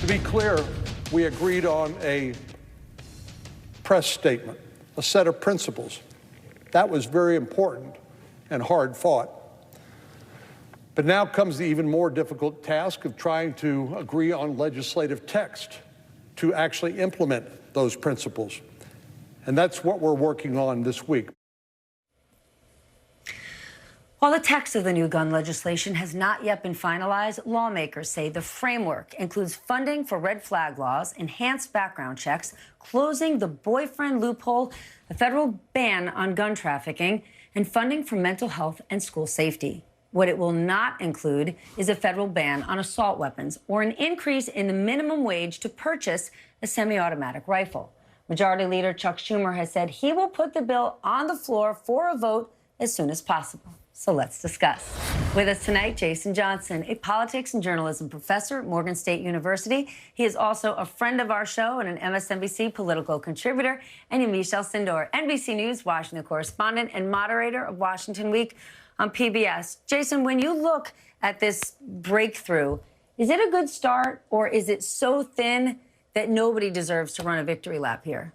To be clear, we agreed on a press statement, a set of principles. That was very important and hard fought. But now comes the even more difficult task of trying to agree on legislative text to actually implement those principles. And that's what we're working on this week. While the text of the new gun legislation has not yet been finalized, lawmakers say the framework includes funding for red flag laws, enhanced background checks, closing the boyfriend loophole, a federal ban on gun trafficking, and funding for mental health and school safety. What it will not include is a federal ban on assault weapons or an increase in the minimum wage to purchase a semi-automatic rifle. Majority Leader Chuck Schumer has said he will put the bill on the floor for a vote as soon as possible. So let's discuss. With us tonight, Jason Johnson, a politics and journalism professor at Morgan State University. He is also a friend of our show and an MSNBC political contributor. And Yamiche Alcindor, NBC News Washington correspondent and moderator of Washington Week on PBS. Jason, when you look at this breakthrough, is it a good start or is it so thin that nobody deserves to run a victory lap here?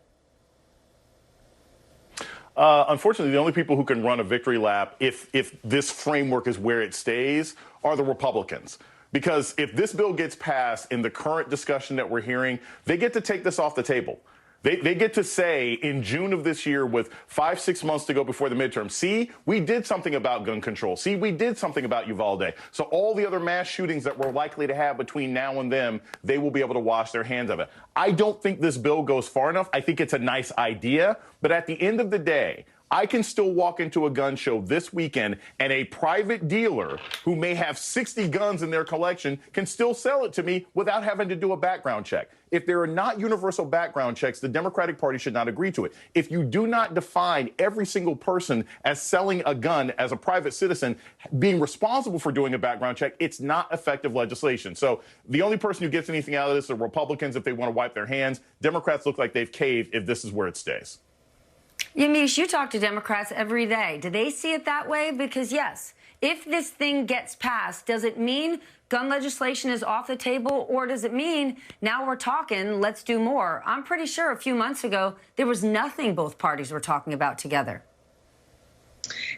Unfortunately, the only people who can run a victory lap if this framework is where it stays are the Republicans. Because if this bill gets passed in the current discussion that we're hearing, they get to take this off the table. They get to say in June of this year with 5-6 months to go before the midterm, see, we did something about gun control. See, we did something about Uvalde. So all the other mass shootings that we're likely to have between now and then, they will be able to wash their hands of it. I don't think this bill goes far enough. I think it's a nice idea. But at the end of the day, I can still walk into a gun show this weekend and a private dealer who may have 60 guns in their collection can still sell it to me without having to do a background check. If there are not universal background checks, the Democratic Party should not agree to it. If you do not define every single person as selling a gun as a private citizen being responsible for doing a background check, it's not effective legislation. So the only person who gets anything out of this are Republicans if they want to wipe their hands. Democrats look like they've caved if this is where it stays. Yamiche, you talk to Democrats every day. Do they see it that way? Because, yes, if this thing gets passed, does it mean gun legislation is off the table, or does it mean now we're talking, let's do more? I'm pretty sure a few months ago, there was nothing both parties were talking about together.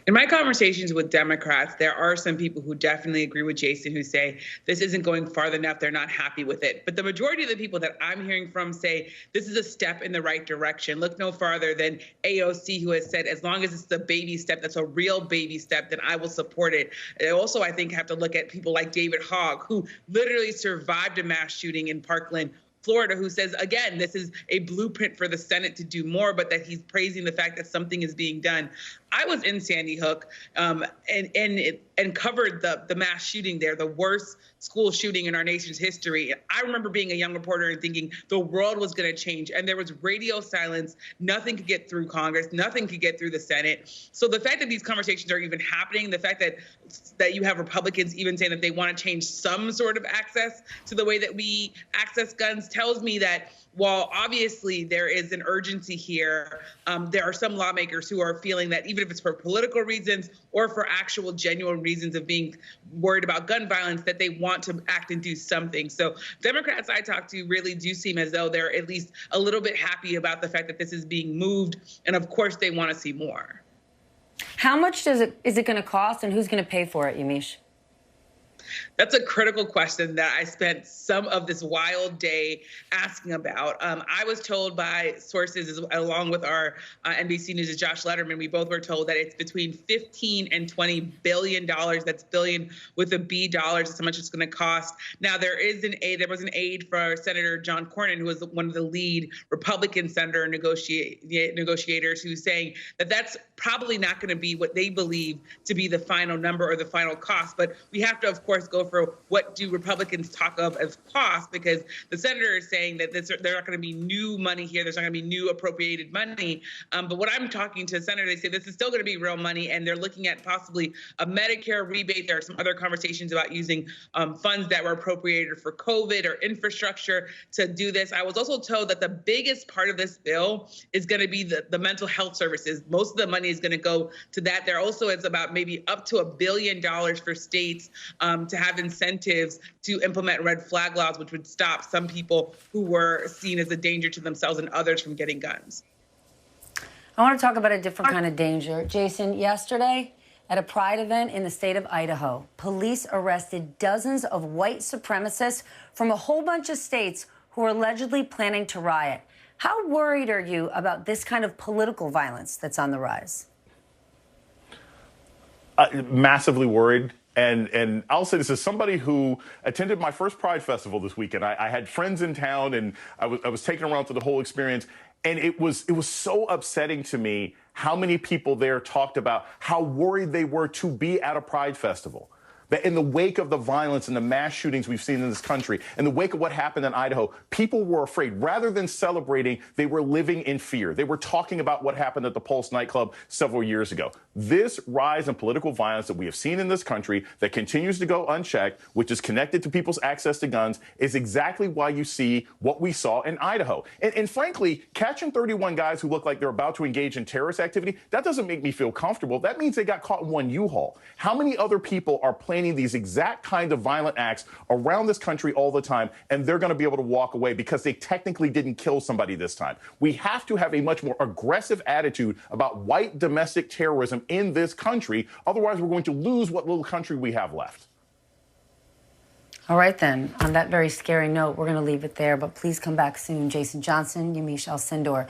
In my conversations with Democrats, there are some people who definitely agree with Jason who say this isn't going far enough. They're not happy with it. But the majority of the people that I'm hearing from say this is a step in the right direction. Look no farther than AOC, who has said as long as it's a baby step, that's a real baby step, then I will support it. And also, I think, have to look at people like David Hogg, who literally survived a mass shooting in Parkland, Florida, who says, again, this is a blueprint for the Senate to do more, but that he's praising the fact that something is being done. I was in Sandy Hook and covered the mass shooting there, the worst school shooting in our nation's history. I remember being a young reporter and thinking the world was going to change, and there was radio silence. Nothing could get through Congress. Nothing could get through the Senate. So the fact that these conversations are even happening, the fact that you have Republicans even saying that they want to change some sort of access to the way that we access guns tells me that while obviously there is an urgency here, there are some lawmakers who are feeling that even if it's for political reasons or for actual genuine reasons of being worried about gun violence, that they want to act and do something. So Democrats I talk to really do seem as though they're at least a little bit happy about the fact that this is being moved. And of course, they want to see more. How much is it going to cost, and who's going to pay for it, Yamiche? That's a critical question that I spent some of this wild day asking about. I was told by sources, along with our NBC News' Josh Letterman, we both were told that it's between $15 and $20 billion. That's billion with a B dollars. That's how much it's going to cost. Now, there was an aide for Senator John Cornyn, who was one of the lead Republican senator negotiators, who's saying that that's probably not going to be what they believe to be the final number or the final cost. But we have to, of course, go for what do Republicans talk of as cost, because the senator is saying that there not going to be new money here. There's not going to be new appropriated money. But when I'm talking to senators, they say this is still going to be real money, and they're looking at possibly a Medicare rebate. There are some other conversations about using funds that were appropriated for COVID or infrastructure to do this. I was also told that the biggest part of this bill is going to be the mental health services. Most of the money is going to go to that. There also is about maybe up to $1 billion for states to have incentives to implement red flag laws, which would stop some people who were seen as a danger to themselves and others from getting guns. I want to talk about a different kind of danger. Jason, yesterday at a pride event in the state of Idaho, police arrested dozens of white supremacists from a whole bunch of states who are allegedly planning to riot. How worried are you about this kind of political violence that's on the rise? Massively worried. And I'll say this as somebody who attended my first Pride Festival this weekend. I had friends in town, and I was taken around to the whole experience. And it was so upsetting to me how many people there talked about how worried they were to be at a Pride Festival. That in the wake of the violence and the mass shootings we've seen in this country, in the wake of what happened in Idaho, people were afraid. Rather than celebrating, they were living in fear. They were talking about what happened at the Pulse nightclub several years ago. This rise in political violence that we have seen in this country that continues to go unchecked, which is connected to people's access to guns, is exactly why you see what we saw in Idaho. And frankly, catching 31 guys who look like they're about to engage in terrorist activity, that doesn't make me feel comfortable. That means they got caught in one U-Haul. How many other people are planning these exact kind of violent acts around this country all the time, and they're going to be able to walk away because they technically didn't kill somebody this time? We have to have a much more aggressive attitude about white domestic terrorism in this country. Otherwise, we're going to lose what little country we have left. All right, then. On that very scary note, we're going to leave it there, but please come back soon. Jason Johnson, Yamiche Alcindor.